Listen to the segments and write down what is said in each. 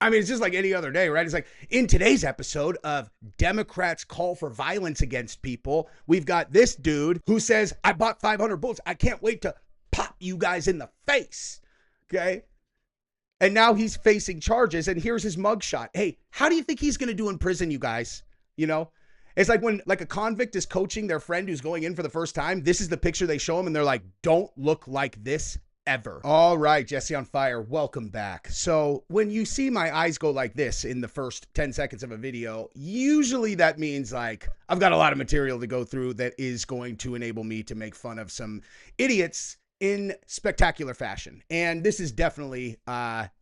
I mean, it's just like any other day, right? It's like in today's episode of Democrats call for violence against people, we've got this dude who says, I bought 500 bullets. I can't wait to pop you guys in the face. Okay. And now he's facing charges, and here's his mugshot. Hey, how do you think he's going to do in prison, you guys? You know, it's like when like a convict is coaching their friend who's going in for the first time. This is the picture they show him, and they're like, don't look like this ever. All right, Jesse on Fire, welcome back. So when you see my eyes go like this in the first 10 seconds of a video, usually that means like I've got a lot of material to go through that is going to enable me to make fun of some idiots in spectacular fashion. And this is definitely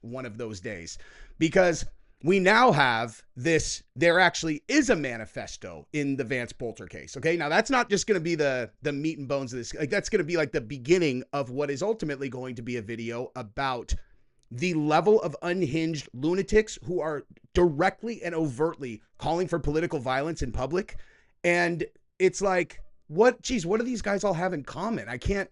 one of those days, because we now have this, there actually is a manifesto in the Vance Boelter case. Okay, now that's not just going to be the meat and bones of this. Like, that's going to be like the beginning of what is ultimately going to be a video about the level of unhinged lunatics who are directly and overtly calling for political violence in public. And it's like, what do these guys all have in common? I can't,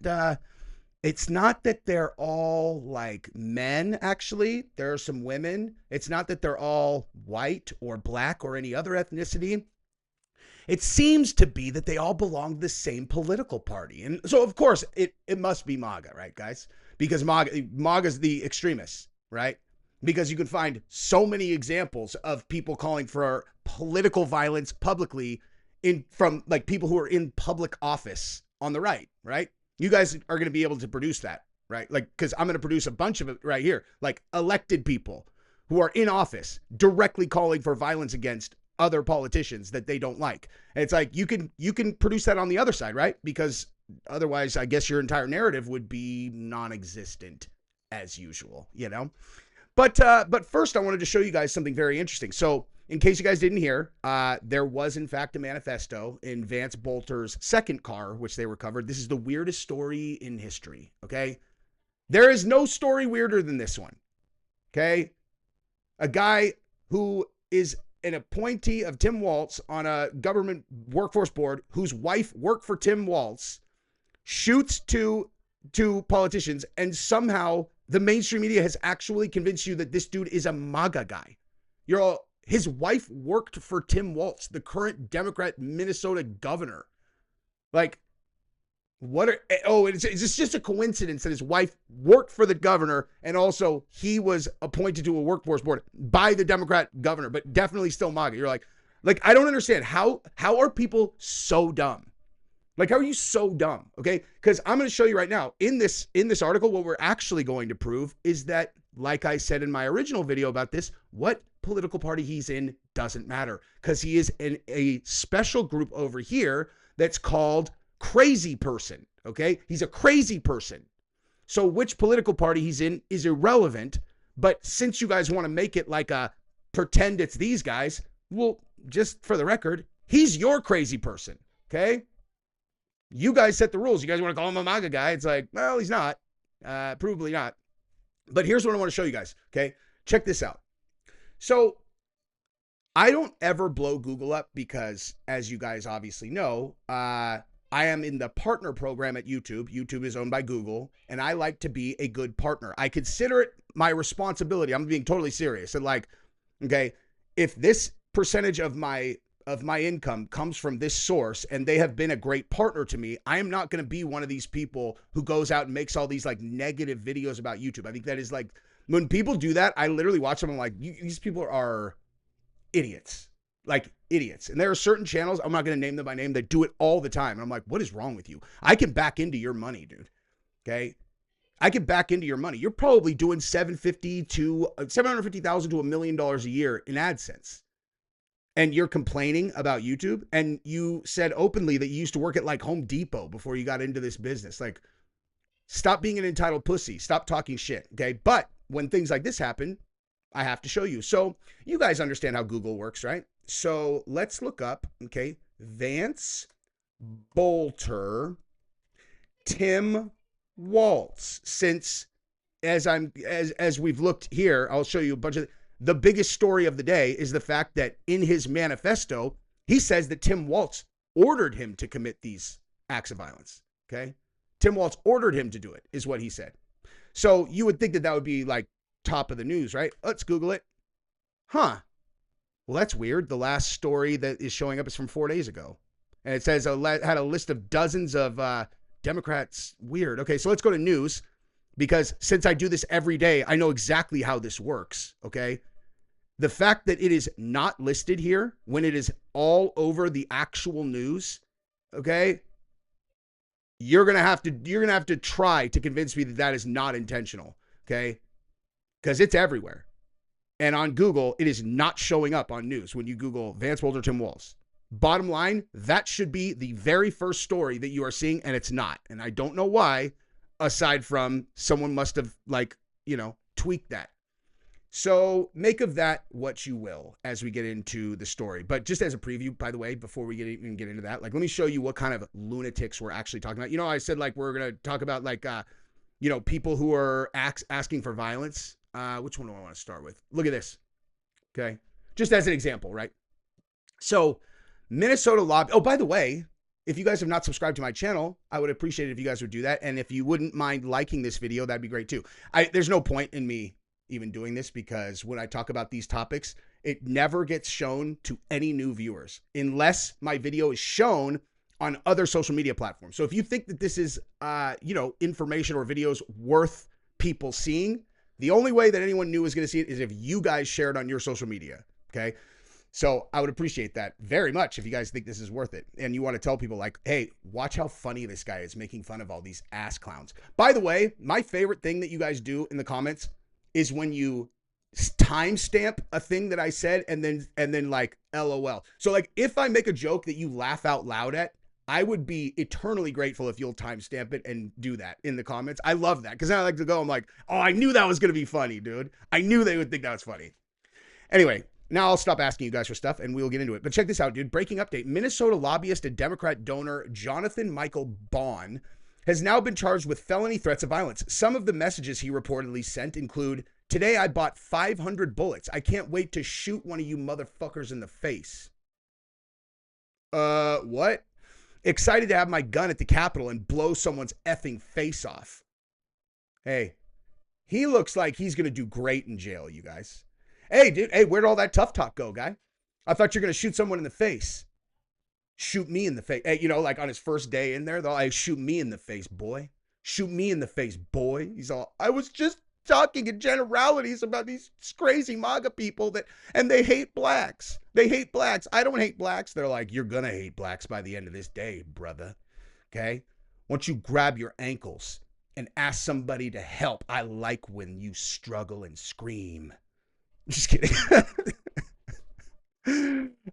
it's not that they're all like men, actually. There are some women. It's not that they're all white or black or any other ethnicity. It seems to be that they all belong to the same political party. And so, of course, it must be MAGA, right, guys? Because MAGA's the extremists, right? Because you can find so many examples of people calling for political violence publicly from like people who are in public office on the right, right? You guys are going to be able to produce that, right? Like, because I'm going to produce a bunch of it right here, like elected people who are in office directly calling for violence against other politicians that they don't like. And it's like, you can produce that on the other side, right? Because otherwise, I guess your entire narrative would be non-existent as usual, you know? But first I wanted to show you guys something very interesting. So in case you guys didn't hear, there was in fact a manifesto in Vance Boelter's second car, which they recovered. This is the weirdest story in history, okay? There is no story weirder than this one, okay? A guy who is an appointee of Tim Walz on a government workforce board, whose wife worked for Tim Walz, shoots two politicians, and somehow the mainstream media has actually convinced you that this dude is a MAGA guy. His wife worked for Tim Walz, the current Democrat Minnesota governor. Like, it's just a coincidence that his wife worked for the governor, and also he was appointed to a workforce board by the Democrat governor, but definitely still MAGA. You're like, I don't understand. How are people so dumb? Like, how are you so dumb? Okay, because I'm going to show you right now in this article, what we're actually going to prove is that, like I said in my original video about this, what political party he's in doesn't matter, because he is in a special group over here that's called crazy person. Okay, he's a crazy person. So which political party he's in is irrelevant. But since you guys want to make it like a pretend it's these guys, well, just for the record, he's your crazy person. Okay. You guys set the rules. You guys want to call him a MAGA guy? It's like, well, he's not. Probably not. But here's what I want to show you guys. Okay, check this out. So I don't ever blow Google up because, as you guys obviously know, I am in the partner program at YouTube. YouTube is owned by Google, and I like to be a good partner. I consider it my responsibility. I'm being totally serious. And like, okay, if this percentage of my income comes from this source and they have been a great partner to me, I am not going to be one of these people who goes out and makes all these like negative videos about YouTube. I think that is like, when people do that, I literally watch them and I'm like, these people are idiots, like idiots. And there are certain channels, I'm not going to name them by name, that do it all the time. And I'm like, what is wrong with you? I can back into your money, dude. Okay. I can back into your money. You're probably doing $750,000 to $1 million a year in AdSense. And you're complaining about YouTube, and you said openly that you used to work at like Home Depot before you got into this business. Like, stop being an entitled pussy. Stop talking shit. Okay. But when things like this happen, I have to show you. So you guys understand how Google works, right? So let's look up, okay, Vance Boelter, Tim Walz. Since as we've looked here, I'll show you a bunch of. The biggest story of the day is the fact that in his manifesto, he says that Tim Walz ordered him to commit these acts of violence. Okay. Tim Walz ordered him to do it, is what he said. So you would think that that would be like top of the news, right? Let's Google it. Huh. Well, that's weird. The last story that is showing up is from 4 days ago. And it says had a list of dozens of Democrats. Weird. Okay, so let's go to news, because since I do this every day, I know exactly how this works. Okay. The fact that it is not listed here when it is all over the actual news, okay, you're gonna have to try to convince me that that is not intentional, okay, because it's everywhere. And on Google, it is not showing up on news when you Google Vance Boelter, Tim Walz. Bottom line, that should be the very first story that you are seeing, and it's not. And I don't know why, aside from someone must have, like, tweaked that. So make of that what you will as we get into the story. But just as a preview, by the way, before we even get into that, like, let me show you what kind of lunatics we're actually talking about. I said, like, we're going to talk about, like, people who are asking for violence. Which one do I want to start with? Look at this. Okay. Just as an example, right? So Minnesota lobby. Oh, by the way, if you guys have not subscribed to my channel, I would appreciate it if you guys would do that. And if you wouldn't mind liking this video, that'd be great too. There's no point in me even doing this, because when I talk about these topics, it never gets shown to any new viewers unless my video is shown on other social media platforms. So if you think that this is, information or videos worth people seeing, the only way that anyone new is going to see it is if you guys share it on your social media. Okay. So I would appreciate that very much if you guys think this is worth it. And you want to tell people, like, hey, watch how funny this guy is making fun of all these ass clowns. By the way, my favorite thing that you guys do in the comments is when you timestamp a thing that I said and then like LOL. So, like, if I make a joke that you laugh out loud at, I would be eternally grateful if you'll timestamp it and do that in the comments. I love that, because I like to go, I'm like, oh, I knew that was going to be funny, dude. I knew they would think that was funny. Anyway, now I'll stop asking you guys for stuff and we'll get into it. But check this out, dude. Breaking update. Minnesota lobbyist and Democrat donor Jonathan Michael Bond has now been charged with felony threats of violence. Some of the messages he reportedly sent include, "Today I bought 500 bullets. I can't wait to shoot one of you motherfuckers in the face." What? "Excited to have my gun at the Capitol and blow someone's effing face off." Hey, he looks like he's going to do great in jail, you guys. Hey, dude. Hey, where'd all that tough talk go, guy? I thought you're going to shoot someone in the face. Shoot me in the face. Hey, like on his first day in there, they'll like, shoot me in the face, boy. Shoot me in the face, boy. He's all, I was just talking in generalities about these crazy MAGA people and they hate blacks. They hate blacks. I don't hate blacks. They're like, you're going to hate blacks by the end of this day, brother. Okay? Once you grab your ankles and ask somebody to help, I like when you struggle and scream. Just kidding.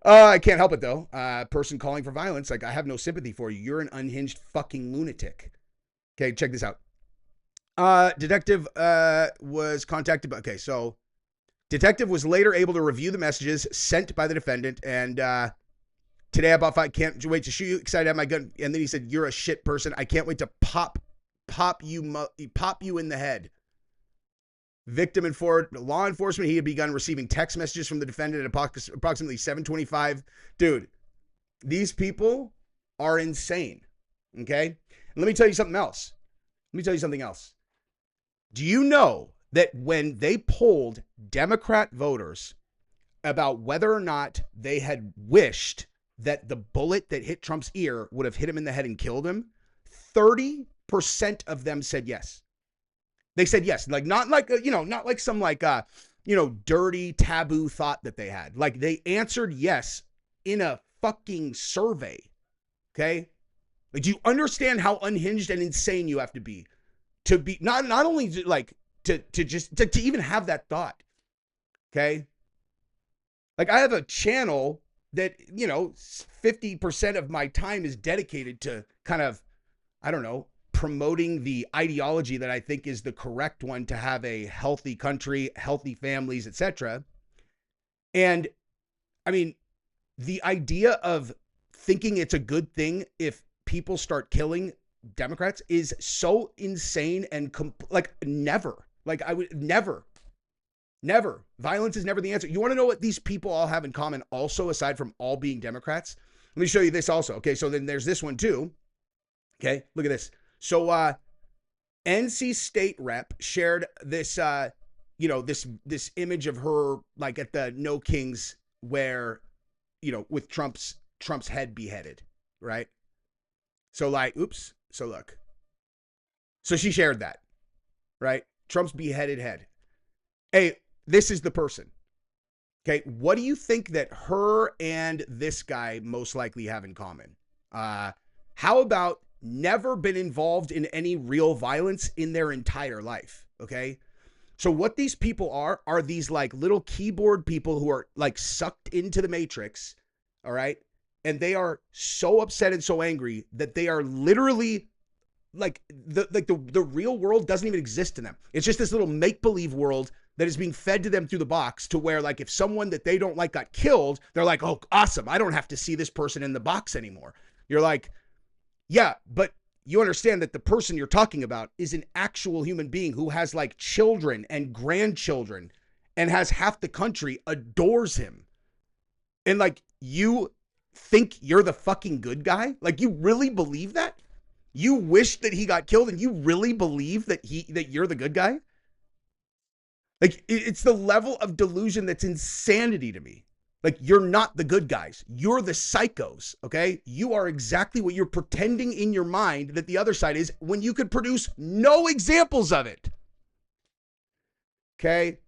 I can't help it though. Person calling for violence. Like, I have no sympathy for you. You're an unhinged fucking lunatic. Okay, check this out. Detective was contacted. Okay, so detective was later able to review the messages sent by the defendant. And today I bought five. Can't wait to shoot you. Excited to have my gun. And then he said, "You're a shit person. I can't wait to pop you in the head." Victim informed law enforcement he had begun receiving text messages from the defendant at approximately 7:25. Dude, these people are insane. Okay? And let me tell you something else. Do you know that when they polled Democrat voters about whether or not they had wished that the bullet that hit Trump's ear would have hit him in the head and killed him, 30% of them said yes. They said yes. Like, not like, not like some like, dirty taboo thought that they had. Like, they answered yes in a fucking survey. Okay? Like, do you understand how unhinged and insane you have to be not only like to even have that thought? Okay? Like, I have a channel that, 50% of my time is dedicated to kind of, I don't know, promoting the ideology that I think is the correct one to have a healthy country, healthy families, etc. And I mean, the idea of thinking it's a good thing if people start killing Democrats is so insane and like, never. Like, I would never. Violence is never the answer. You want to know what these people all have in common also, aside from all being Democrats? Let me show you this also. Okay, so then there's this one too. Okay, look at this. So NC State rep shared this, you know, this image of her like at the No Kings where, you know, with Trump's head beheaded, right? So like, oops. So look. So she shared that, right? Trump's beheaded head. Hey, this is the person. Okay, what do you think that her and this guy most likely have in common? How about never been involved in any real violence in their entire life? Okay, so what these people are these like little keyboard people who are like sucked into the matrix, all right? And they are so upset and so angry that they are literally like the real world doesn't even exist to them. It's just this little make-believe world that is being fed to them through the box, to where like if someone that they don't like got killed, they're like, oh, awesome, I don't have to see this person in the box anymore. You're like, yeah, but you understand that the person you're talking about is an actual human being who has like children and grandchildren and has half the country adores him. And like, you think you're the fucking good guy? Like, you really believe that? You wish that he got killed and you really believe that you're the good guy? Like, it's the level of delusion that's insanity to me. Like, you're not the good guys. You're the psychos, okay? You are exactly what you're pretending in your mind that the other side is, when you could produce no examples of it. Okay?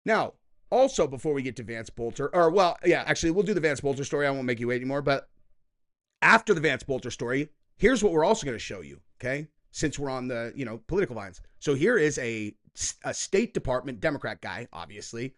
Now, also, before we get to Vance Boelter, or well, yeah, actually, we'll do the Vance Boelter story. I won't make you wait anymore. But after the Vance Boelter story, here's what we're also going to show you, okay? Since we're on the, you know, political lines. So here is a State Department Democrat guy, obviously,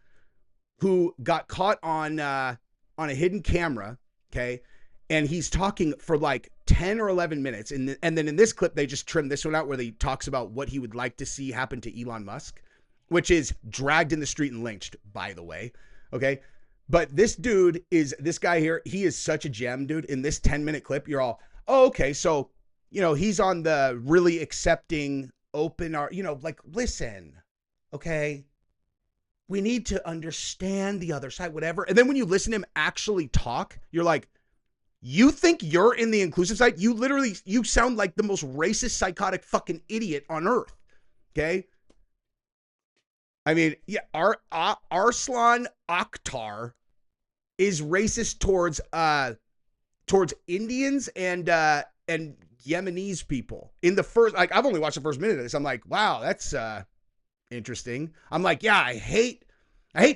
who got caught on a hidden camera, okay? And he's talking for like 10 or 11 minutes. And then in this clip, they just trimmed this one out where he talks about what he would like to see happen to Elon Musk, which is dragged in the street and lynched, by the way, okay? But this guy here, he is such a gem, dude. In this 10-minute clip, you're all, oh, okay, so, you know, he's on the really accepting, open, you know, like, listen, okay, we need to understand the other side, whatever. And then when you listen to him actually talk, you're like, you think you're in the inclusive side? You sound like the most racist, psychotic fucking idiot on earth, okay? I mean, yeah, Arslan Akhtar is racist towards Indians and Yemenis people. In the first, like, I've only watched the first minute of this. I'm like, wow, that's interesting. I'm like, yeah, I hate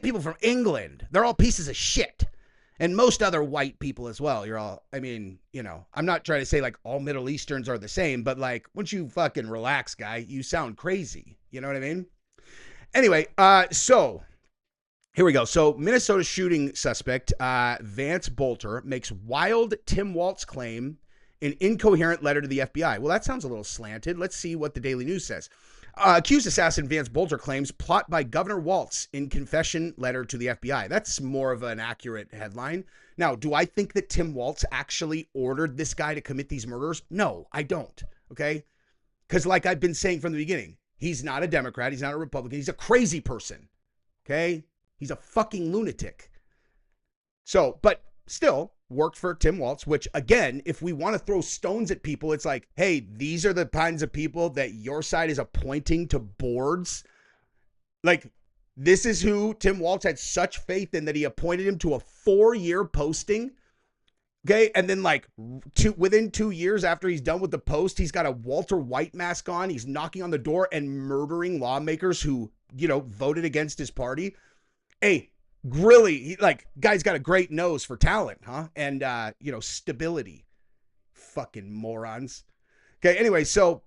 people from England. They're all pieces of shit. And most other white people as well. You're all, I mean, you know, I'm not trying to say like all Middle Easterns are the same, but like, once you fucking relax, guy, you sound crazy. You know what I mean? Anyway, so here we go. So Minnesota shooting suspect, Vance Boelter, makes wild Tim Walz claim in incoherent letter to the FBI. Well, that sounds a little slanted. Let's see what the Daily News says. Accused assassin Vance Boelter claims plot by Governor Walz in confession letter to the FBI. That's more of an accurate headline. Now, do I think that Tim Walz actually ordered this guy to commit these murders? No, I don't. Okay? Because like I've been saying from the beginning, he's not a Democrat. He's not a Republican. He's a crazy person. Okay? He's a fucking lunatic. So, but still worked for Tim Walz, which again, if we want to throw stones at people, it's like, hey, these are the kinds of people that your side is appointing to boards. Like, this is who Tim Walz had such faith in that he appointed him to a 4-year posting. Okay. And then like within 2 years after he's done with the post, he's got a Walter White mask on. He's knocking on the door and murdering lawmakers who, you know, voted against his party. Hey, really, guy's got a great nose for talent, huh? And, you know, stability. Fucking morons. Okay, anyway, so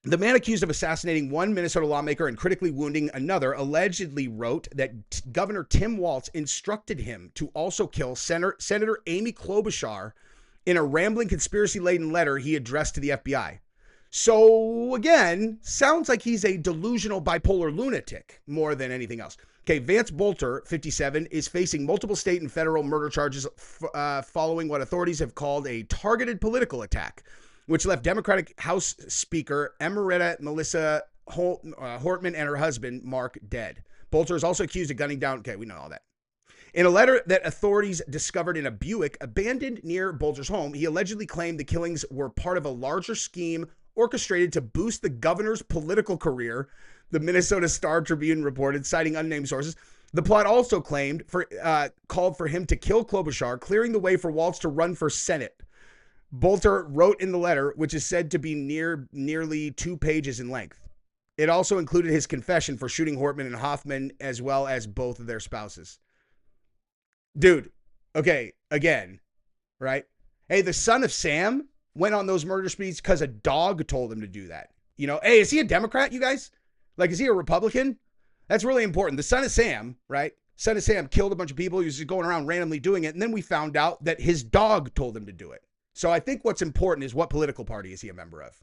the man accused of assassinating one Minnesota lawmaker and critically wounding another allegedly wrote that Governor Tim Walz instructed him to also kill Senator Amy Klobuchar in a rambling, conspiracy-laden letter he addressed to the FBI. So, again, sounds like he's a delusional bipolar lunatic more than anything else. Okay, Vance Boelter, 57, is facing multiple state and federal murder charges following what authorities have called a targeted political attack, which left Democratic House Speaker Emerita Melissa Hortman and her husband, Mark, dead. Boelter is also accused of gunning down, okay, we know all that. In a letter that authorities discovered in a Buick abandoned near Boelter's home, he allegedly claimed the killings were part of a larger scheme orchestrated to boost the governor's political career The Minnesota Star Tribune reported, citing unnamed sources. The plot also called for him to kill Klobuchar, clearing the way for Walz to run for Senate. Boelter wrote in the letter, which is said to be nearly 2 pages in length. It also included his confession for shooting Hortman and Hoffman, as well as both of their spouses. Dude, okay, again, right? Hey, the son of Sam went on those murder sprees because a dog told him to do that. You know, hey, is he a Democrat, you guys? Like, is he a Republican? That's really important. The son of Sam, right? Son of Sam killed a bunch of people. He was just going around randomly doing it. And then we found out that his dog told him to do it. So I think what's important is what political party is he a member of?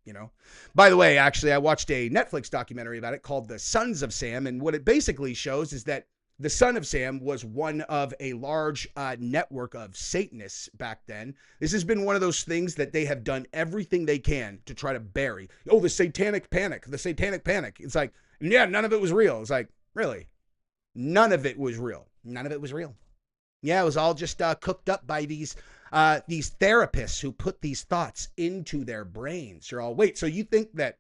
You know, by the way, actually, I watched a Netflix documentary about it called The Sons of Sam. And what it basically shows is that the son of Sam was one of a large network of Satanists back then. This has been one of those things that they have done everything they can to try to bury. Oh, the satanic panic, the satanic panic. It's like, yeah, none of it was real. It's like, really? None of it was real. None of it was real. Yeah, it was all just cooked up by these therapists who put these thoughts into their brains. You're all, wait, so you think that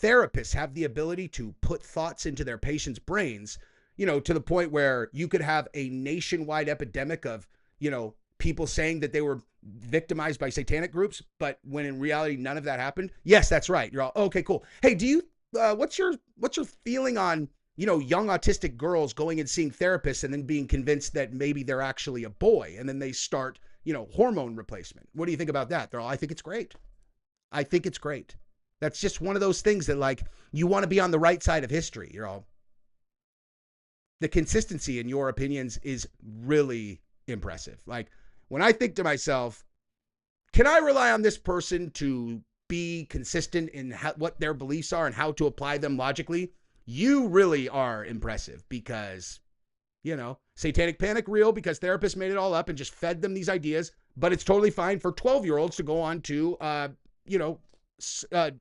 therapists have the ability to put thoughts into their patients' brains, you know, to the point where you could have a nationwide epidemic of, you know, people saying that they were victimized by satanic groups, but when in reality, none of that happened? Yes, that's right. You're all, okay, cool. Hey, do you, what's your feeling on, you know, young autistic girls going and seeing therapists and then being convinced that maybe they're actually a boy, and then they start, you know, hormone replacement? What do you think about that? They're all, I think it's great. I think it's great. That's just one of those things that, like, you want to be on the right side of history. You're all, the consistency in your opinions is really impressive. Like, when I think to myself, can I rely on this person to be consistent in what their beliefs are and how to apply them logically? You really are impressive, because, you know, satanic panic real because therapists made it all up and just fed them these ideas, but it's totally fine for 12-year-olds to go on to, you know,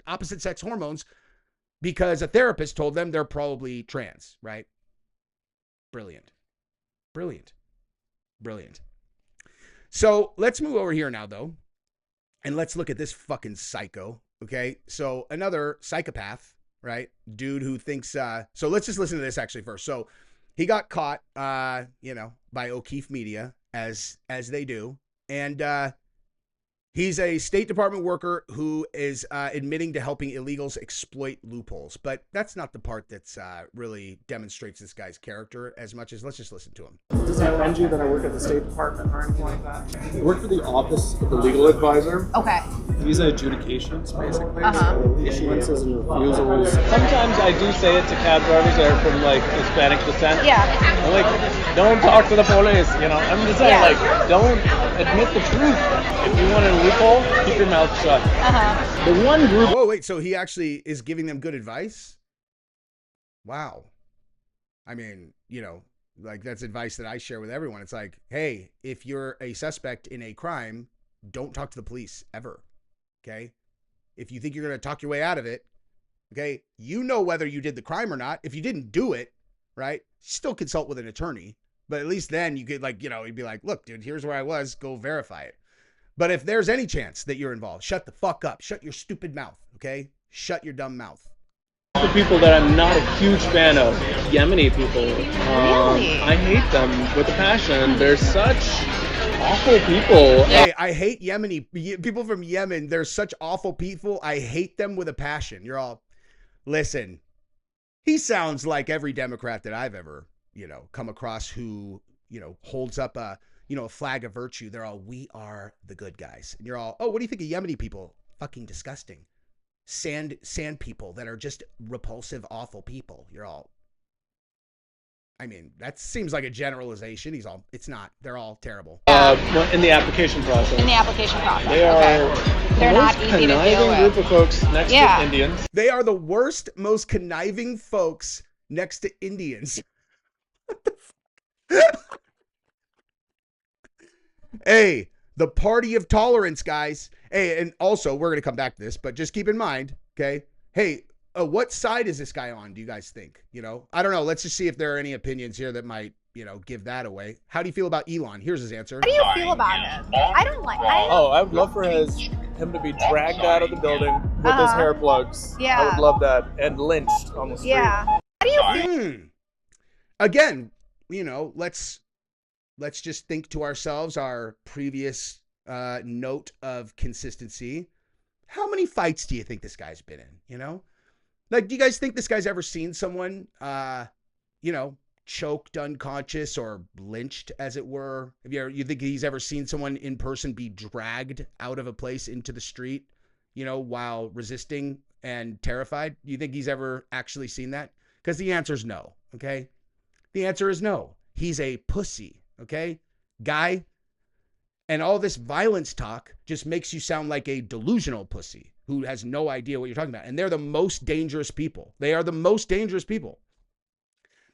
opposite sex hormones because a therapist told them they're probably trans, right? Brilliant. Brilliant. Brilliant. So let's move over here now, though, and let's look at this fucking psycho, okay? So another psychopath, right? Dude who thinks, so let's just listen to this actually first. So he got caught, you know, by O'Keefe Media, as they do, and he's a State Department worker who is admitting to helping illegals exploit loopholes. But that's not the part that's really demonstrates this guy's character as much as, let's just listen to him. Does it offend you that I work at the State Department or anything like that? I work for the Office of the Legal Advisor. Okay. Visa adjudications, basically. Uh-huh. So issuances and refusals. Sometimes I do say it to cab drivers that are from, like, Hispanic descent. Yeah. I'm like, don't talk to the police, you know? I'm just saying, Yeah. like, don't admit the truth. If you want a loophole, keep your mouth shut. Uh-huh. The one group... Whoa, wait, so he actually is giving them good advice? Wow. I mean, you know, like, that's advice that I share with everyone. It's like, hey, if you're a suspect in a crime, don't talk to the police ever, okay? If you think you're going to talk your way out of it, okay, you know whether you did the crime or not. If you didn't do it, right, still consult with an attorney. But at least then you could, like, you know, you'd be like, look, dude, here's where I was. Go verify it. But if there's any chance that you're involved, shut the fuck up. Shut your stupid mouth, okay? Shut your dumb mouth. The people that I'm not a huge fan of, Yemeni people. Really? I hate them with a passion. They're such awful people. Hey, I hate people from Yemen. They're such awful people. I hate them with a passion. You're all, listen, he sounds like every Democrat that I've ever, you know, come across who, you know, holds up a, you know, a flag of virtue. They're all, we are the good guys. And you're all, oh, what do you think of Yemeni people? Fucking disgusting. Sand people that are just repulsive, awful people. You're all, I mean, that seems like a generalization. He's all, it's not. They're all terrible. In the application process. In the application process. They are They're the not most easy to deal conniving with. group of folks next to Indians. They are the worst, most conniving folks next to Indians. What the fuck? Hey, the party of tolerance, guys. Hey, and also, we're going to come back to this, but just keep in mind, okay? Hey, what side is this guy on, do you guys think? You know, I don't know. Let's just see if there are any opinions here that might, you know, give that away. How do you feel about Elon? Here's his answer. How do you feel about him? I don't like. I would love for his him to be dragged out of the building with his hair plugs. Yeah. I would love that. And lynched on the street. Yeah. How do you feel? Again, you know, let's just think to ourselves our previous note of consistency. How many fights do you think this guy's been in? You know, like, do you guys think this guy's ever seen someone, you know, choked unconscious or lynched, as it were? You think he's ever seen someone in person be dragged out of a place into the street, you know, while resisting and terrified? Do you think he's ever actually seen that? Because the answer is no. Okay. The answer is no. He's a pussy. Okay. Guy. And all this violence talk just makes you sound like a delusional pussy who has no idea what you're talking about. And they're the most dangerous people. They are the most dangerous people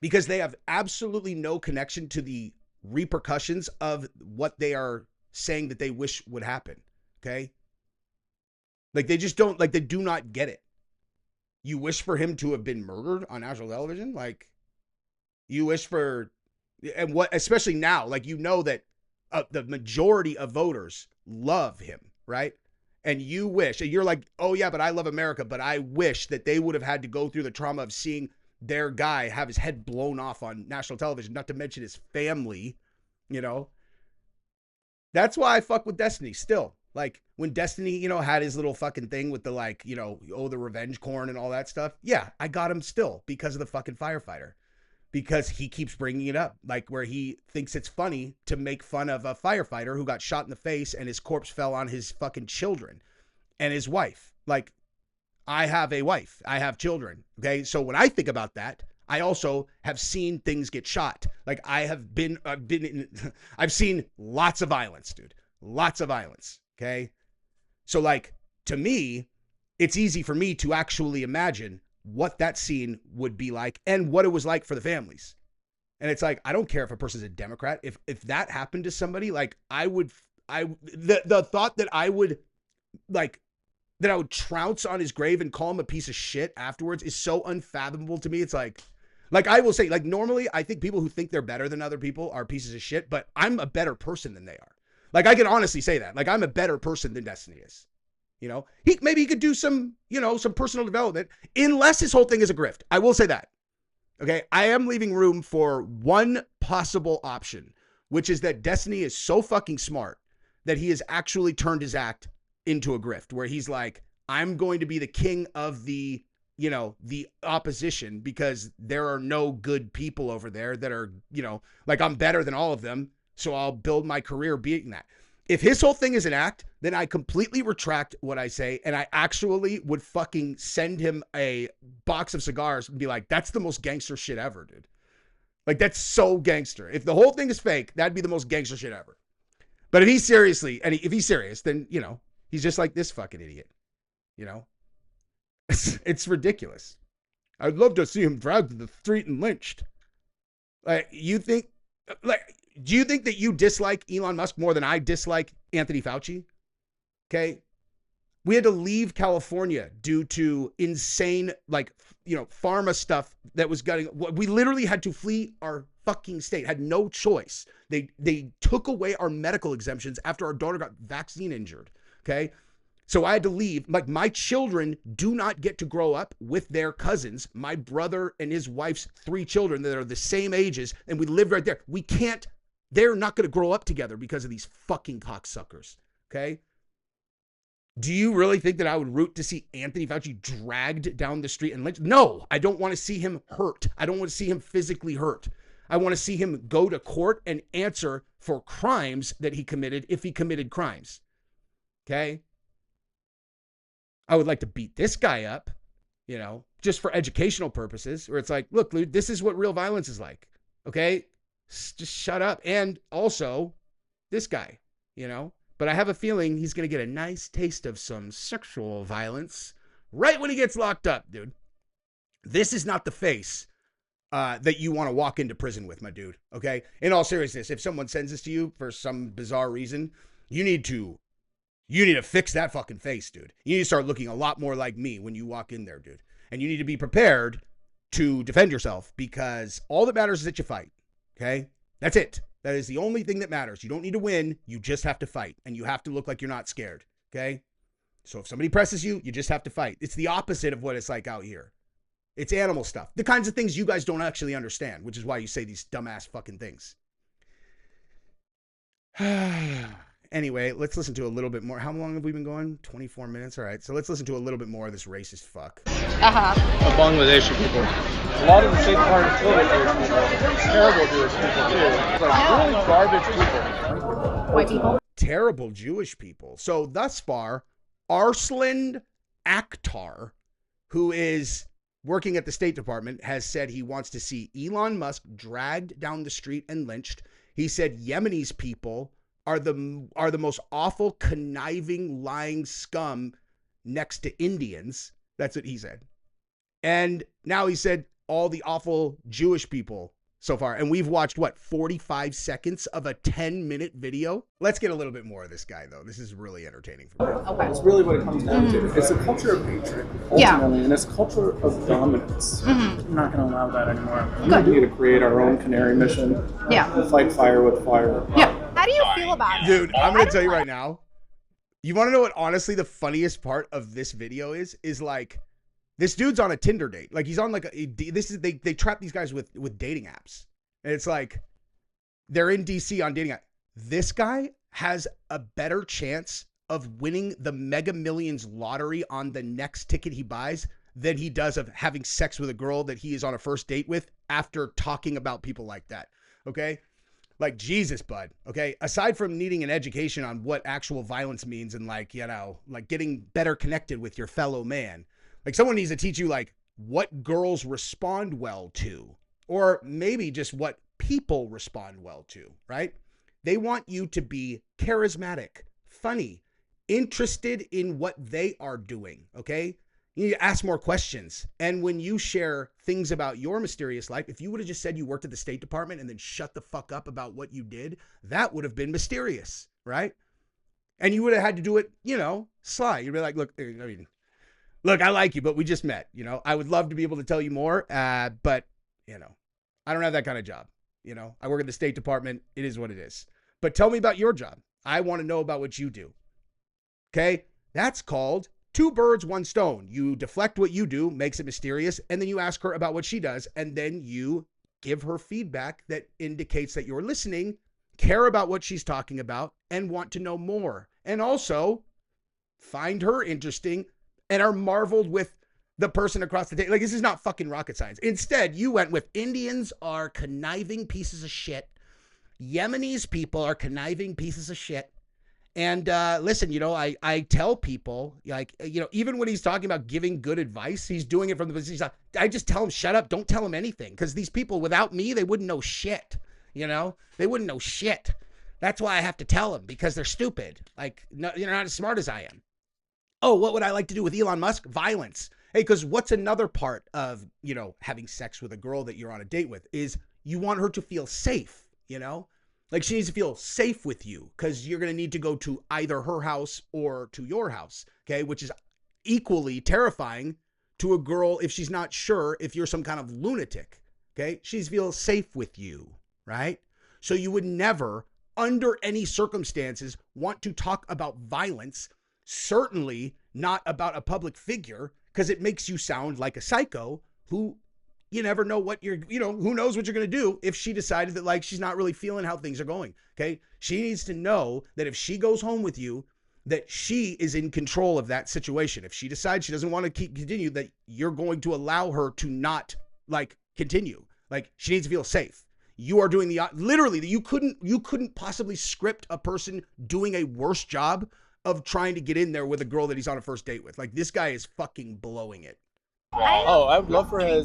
because they have absolutely no connection to the repercussions of what they are saying that they wish would happen. Okay. Like, they just don't, like, they do not get it. You wish for him to have been murdered on national television? Like, you wish for, and what, especially now, like, you know that the majority of voters love him, right? And you wish, and you're like, oh yeah, but I love America, but I wish that they would have had to go through the trauma of seeing their guy have his head blown off on national television, not to mention his family, you know? That's why I fuck with Destiny still. Like, when Destiny, you know, had his little fucking thing with the, like, you know, oh, the revenge corn and all that stuff. Yeah, I got him still because of the fucking firefighter. Because he keeps bringing it up, like, where he thinks it's funny to make fun of a firefighter who got shot in the face and his corpse fell on his fucking children and his wife. Like, I have a wife. I have children. Okay. So when I think about that, I also have seen things get shot. Like, I've seen lots of violence, dude. Lots of violence. Okay. So, like, to me, it's easy for me to actually imagine what that scene would be like and what it was like for the families. And it's like, I don't care if a person's a Democrat. If that happened to somebody, like, the thought that I would trounce on his grave and call him a piece of shit afterwards is so unfathomable to me. It's like I will say, like, normally I think people who think they're better than other people are pieces of shit, but I'm a better person than they are. Like, I can honestly say that. Like, I'm a better person than Destiny is. You know, maybe he could do some, you know, some personal development, unless his whole thing is a grift. I will say that. Okay. I am leaving room for one possible option, which is that Destiny is so fucking smart that he has actually turned his act into a grift, where he's like, I'm going to be the king of the, you know, the opposition because there are no good people over there that are, you know, like, I'm better than all of them. So I'll build my career being that. If his whole thing is an act, then I completely retract what I say, and I actually would fucking send him a box of cigars and be like, that's the most gangster shit ever, dude. Like, that's so gangster. If the whole thing is fake, that'd be the most gangster shit ever. But if he's if he's serious, then, you know, he's just like this fucking idiot. You know? It's ridiculous. I'd love to see him dragged to the street and lynched. Like, do you think that you dislike Elon Musk more than I dislike Anthony Fauci? Okay. We had to leave California due to insane, like, you know, pharma stuff that was getting, we literally had to flee our fucking state, had no choice. They took away our medical exemptions after our daughter got vaccine injured. Okay. So I had to leave. Like, my children do not get to grow up with their cousins, my brother and his wife's 3 children that are the same ages. And we live right there. We can't, they're not going to grow up together because of these fucking cocksuckers. Okay. Do you really think that I would root to see Anthony Fauci dragged down the street and lynched? No, I don't want to see him hurt. I don't want to see him physically hurt. I want to see him go to court and answer for crimes that he committed if he committed crimes. Okay. I would like to beat this guy up, you know, just for educational purposes, where it's like, look, dude, this is what real violence is like. Okay. Just shut up. And also this guy, you know, but I have a feeling he's going to get a nice taste of some sexual violence right when he gets locked up, dude. This is not the face that you want to walk into prison with, my dude. Okay. In all seriousness, if someone sends this to you for some bizarre reason, you need to fix that fucking face, dude. You need to start looking a lot more like me when you walk in there, dude. And you need to be prepared to defend yourself, because all that matters is that you fight. Okay. That's it. That is the only thing that matters. You don't need to win. You just have to fight, and you have to look like you're not scared. Okay. So if somebody presses you, you just have to fight. It's the opposite of what it's like out here. It's animal stuff. The kinds of things you guys don't actually understand, which is why you say these dumbass fucking things. Anyway, let's listen to a little bit more. How long have we been going? 24 minutes. All right. So let's listen to a little bit more of this racist fuck. Bangladeshi people. A lot of the State Department filled with Jewish people. Terrible Jewish people too. Like really garbage people. White people. Terrible Jewish people. So thus far, Arslan Akhtar, who is working at the State Department, has said he wants to see Elon Musk dragged down the street and lynched. He said Yemenis people are the most awful, conniving, lying scum next to Indians. That's what he said. And now he said all the awful Jewish people so far. And we've watched, 45 seconds of a 10-minute video? Let's get a little bit more of this guy, though. This is really entertaining for me. Okay. It's really what it comes down to. It's a culture of hatred, ultimately, and it's a culture of dominance. I'm not going to allow that anymore. We need to create our own canary mission. Yeah. Fight fire with fire. Yeah. How do you feel about it? Dude, I'm going to tell you right now. You want to know what, honestly, the funniest part of this video is like, this dude's on a Tinder date. Like, he's on like they trap these guys with dating apps. And it's like, they're in DC on dating apps. This guy has a better chance of winning the Mega Millions lottery on the next ticket he buys than he does of having sex with a girl that he is on a first date with after talking about people like that. Okay? Like, Jesus, bud. Okay? Aside from needing an education on what actual violence means and like, you know, like getting better connected with your fellow man, like someone needs to teach you like what girls respond well to, or maybe just what people respond well to, right? They want you to be charismatic, funny, interested in what they are doing, okay? You need to ask more questions. And when you share things about your mysterious life, if you would have just said you worked at the State Department and then shut the fuck up about what you did, that would have been mysterious, right? And you would have had to do it, you know, sly. You'd be like, look, I like you, but we just met, you know? I would love to be able to tell you more, but, you know, I don't have that kind of job. You know, I work at the State Department. It is what it is. But tell me about your job. I want to know about what you do. Okay? That's called two birds, one stone. You deflect what you do, makes it mysterious, and then you ask her about what she does, and then you give her feedback that indicates that you're listening, care about what she's talking about, and want to know more. And also find her interesting and are marveled with the person across the table. Like, this is not fucking rocket science. Instead, you went with Indians are conniving pieces of shit. Yemenis people are conniving pieces of shit. And listen, you know, I tell people, like, you know, even when he's talking about giving good advice, he's doing it from the position. I just tell him, shut up. Don't tell him anything. Because these people, without me, they wouldn't know shit. You know, they wouldn't know shit. That's why I have to tell them, because they're stupid. Like, no, you're not as smart as I am. Oh, what would I like to do with Elon Musk? Violence. Hey, because what's another part of, you know, having sex with a girl that you're on a date with is you want her to feel safe, you know? Like, she needs to feel safe with you because you're going to need to go to either her house or to your house, okay? Which is equally terrifying to a girl if she's not sure if you're some kind of lunatic, okay? She needs to feel safe with you, right? So you would never, under any circumstances, want to talk about violence, certainly not about a public figure, because it makes you sound like a psycho who you never know what you're, you know, who knows what you're going to do if she decided that, like, she's not really feeling how things are going. Okay. She needs to know that if she goes home with you, that she is in control of that situation. If she decides she doesn't want to continue, that you're going to allow her to not, like, continue. Like, she needs to feel safe. You are doing literally, you couldn't possibly script a person doing a worse job of trying to get in there with a girl that he's on a first date with. Like, this guy is fucking blowing it. Oh, I would love for him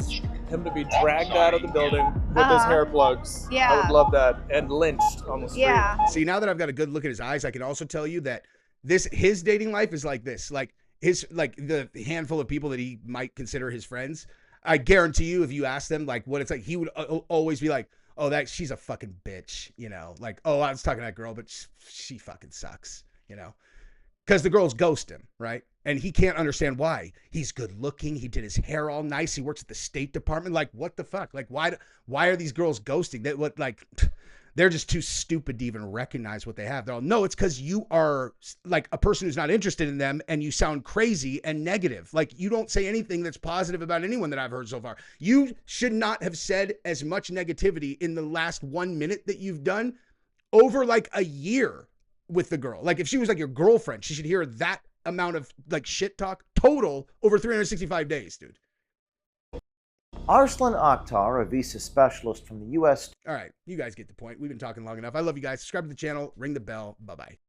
to be dragged out of the building with his hair plugs. Yeah. I would love that. And lynched on the street. Yeah. See, now that I've got a good look at his eyes, I can also tell you that his dating life is like this. Like, the handful of people that he might consider his friends, I guarantee you, if you ask them, like, what it's like, he would always be like, oh, she's a fucking bitch, you know? Like, oh, I was talking to that girl, but she fucking sucks, you know? Because the girls ghost him, right? And he can't understand why. He's good looking. He did his hair all nice. He works at the State Department. Like, what the fuck? Like, why are these girls ghosting? they're just too stupid to even recognize what they have. They're all, no, it's because you are like a person who's not interested in them and you sound crazy and negative. Like you don't say anything that's positive about anyone that I've heard so far. You should not have said as much negativity in the last 1 minute that you've done over like a year with the girl. Like if she was like your girlfriend, she should hear that amount of like shit talk total over 365 days, dude. Arslan Akhtar, a visa specialist from the U.S. All right, you guys get the point. We've been talking long enough. I love you guys. Subscribe to the channel, ring the bell. Bye-bye.